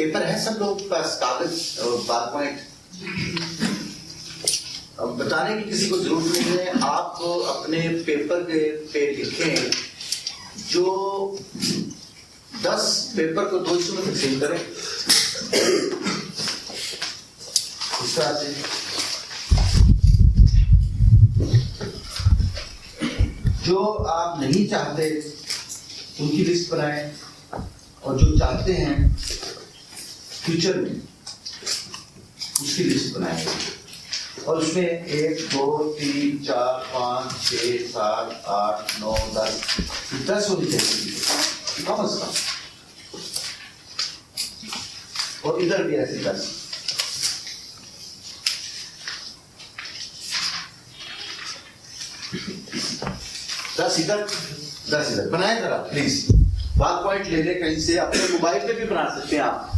Paper ہے سب لوگوں کے پاس، کاغذ اور بار پوائنٹ؟ اب بتانے کی کسی کو ضرورت نہیں ہے، آپ اپنے پیپر پہ لکھیں، جو 10 پیپر کو 2 حصوں میں تقسیم کریں اس طرح سے، جو آپ نہیں چاہتے ان کی لسٹ بنائیں اور جو چاہتے ہیں فیوچر میں اس کی لسٹ بنائیں، اور اس میں 1 2 3 4 5 6 7 8 9 10 ہونی چاہیے کم از کم، اور ادھر بھی ایسے 10 ادھر 10 ادھر بنائیں ذرا پلیز. بات پوائنٹ لے لیں کہیں سے، اپنے موبائل پہ بھی بنا سکتے ہیں آپ.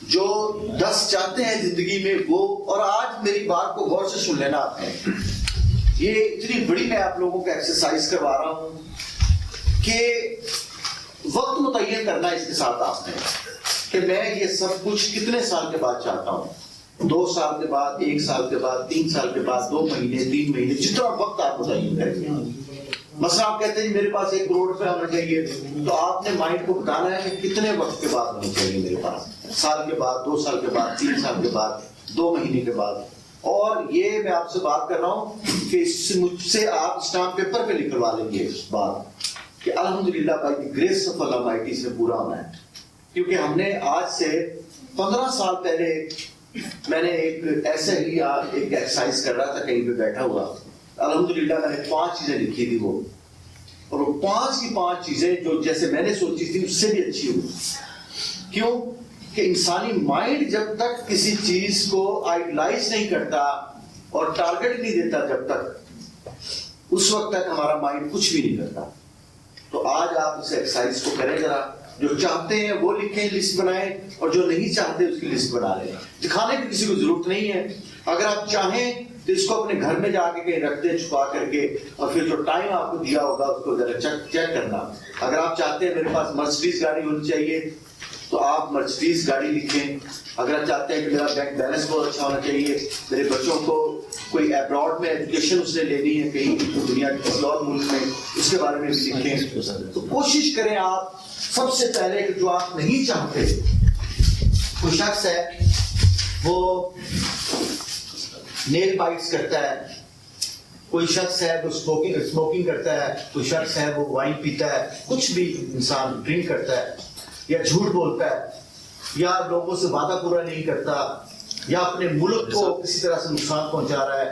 جو 10 چاہتے ہیں زندگی میں وہ، اور آج میری بات کو غور سے سن لینا آپ نے، یہ اتنی بڑی میں آپ لوگوں کو ایکسرسائز کروا رہا ہوں کہ وقت متعین کرنا اس کے ساتھ آپ نے کہ میں یہ سب کچھ کتنے سال کے بعد چاہتا ہوں. 2 سال کے بعد، 1 سال کے بعد، 3 سال کے بعد، 2 مہینے، 3 مہینے، جتنا وقت آپ متعین کریں گے. مثلا آپ کہتے ہیں میرے پاس 1 کروڑ روپے ہونا چاہیے، تو آپ نے مائنڈ کو بتانا ہے کہ کتنے وقت کے بعد ہونا چاہیے میرے پاس، سال کے بعد، 2 سال کے بعد، 3 سال کے بعد، 2 مہینے کے بعد. اور یہ میں آپ سے بات کر رہا ہوں کہ مجھ سے آپ اسٹامپ پیپر پہ نکلوا لیں گے اس بات کہ الحمدللہ by the grace of Allah mighty سے پورا ہونا ہے. کیونکہ ہم نے آج سے 15 سال پہلے میں نے ایک ایسے ہی ایک ایکسرسائز کر رہا تھا کہیں پہ بیٹھا ہوا، الحمدللہ میں نے 5 چیزیں لکھی تھی وہ، اور وہ 5 کی 5 چیزیں جو جیسے میں نے سوچی تھی اس سے بھی اچھی ہوئی. کیوں کہ انسانی مائنڈ جب تک کسی چیز کو آئیڈلائز نہیں کرتا اور ٹارگٹ نہیں دیتا جب تک، اس وقت تک ہمارا مائنڈ کچھ بھی نہیں کرتا. تو آج آپ اس ایکسرسائز کو کریں ذرا، جو چاہتے ہیں وہ لکھیں، لسٹ بنائیں، اور جو نہیں چاہتے اس کی لسٹ بنا لیں. دکھانے کی کسی کو ضرورت نہیں ہے. اگر آپ چاہیں تو اس کو اپنے گھر میں جا کے کہیں رکھ دیں چھپا کر کے، اور پھر جو ٹائم آپ کو دیا ہوگا اس کو ذرا چیک کرنا. اگر آپ چاہتے ہیں میرے پاس مرسڈیز گاڑی ہونی چاہیے تو آپ مرسڈیز گاڑی لکھیں. اگر آپ چاہتے ہیں کہ میرا بینک بیلنس بہت اچھا ہونا چاہیے، میرے بچوں کو کوئی ابراڈ میں ایجوکیشن اس نے لینی ہے کہیں دنیا کے کسی اور ملک میں، اس کے بارے میں بھی لکھیں. تو کوشش کریں آپ سب سے پہلے کہ جو آپ نہیں چاہتے. کوئی شخص ہے وہ نیل بائٹس کرتا ہے، کوئی شخص ہے وہ اسموکنگ کرتا ہے، کوئی شخص ہے وہ وائن پیتا ہے، کچھ بھی انسان ڈرنک کرتا ہے، یا جھوٹ بولتا ہے، یا لوگوں سے وعدہ پورا نہیں کرتا، یا اپنے ملک کو کسی طرح سے نقصان پہنچا رہا ہے،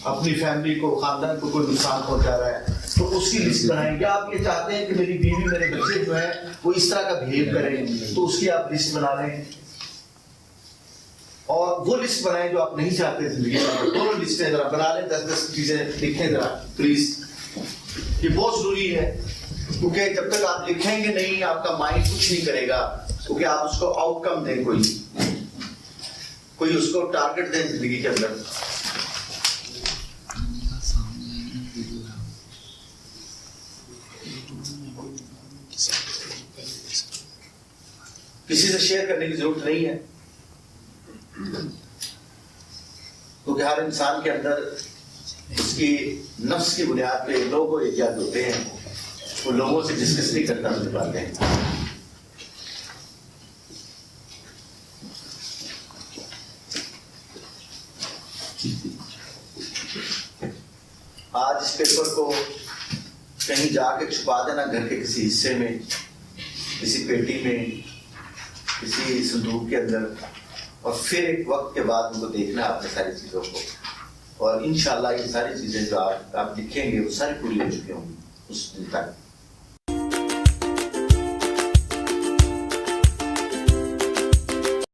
اپنی فیملی کو، خاندان کو کوئی نقصان پہنچا رہا ہے، تو اس کی لسٹ بنائیں. یا آپ یہ چاہتے ہیں کہ میری بیوی، میرے بچے جو ہیں وہ اس طرح کا بہیو کریں، تو اس کی آپ لسٹ بنا لیں. اور وہ لسٹ بنائیں جو آپ نہیں چاہتے زندگی میں. دونوں لسٹیں ذرا بنا لیں، 10 چیزیں لکھیں ذرا پلیز. یہ بہت ضروری ہے کیونکہ جب تک آپ لکھیں گے نہیں آپ کا مائنڈ کچھ نہیں کرے گا، کیونکہ آپ اس کو آؤٹ کم دیں، کوئی اس کو ٹارگٹ دیں زندگی کے اندر. کسی سے شیئر کرنے کی ضرورت نہیں ہے کیونکہ ہر انسان کے اندر اس کی نفس کی بنیاد پہ لوگ ایجاد ہوتے ہیں، وہ لوگوں سے ڈسکس نہیں کرنا پاتے ہیں. آج اس پیپر کو کہیں جا کے چھپا دینا گھر کے کسی حصے میں، کسی پیٹی میں، کسی صندوق کے اندر، اور پھر ایک وقت کے بعد ان کو دیکھنا آپ نے ساری چیزوں کو، اور انشاءاللہ یہ ساری چیزیں جو آپ لکھیں گے وہ ساری پوری ہو چکی ہوں گی اس دن تک.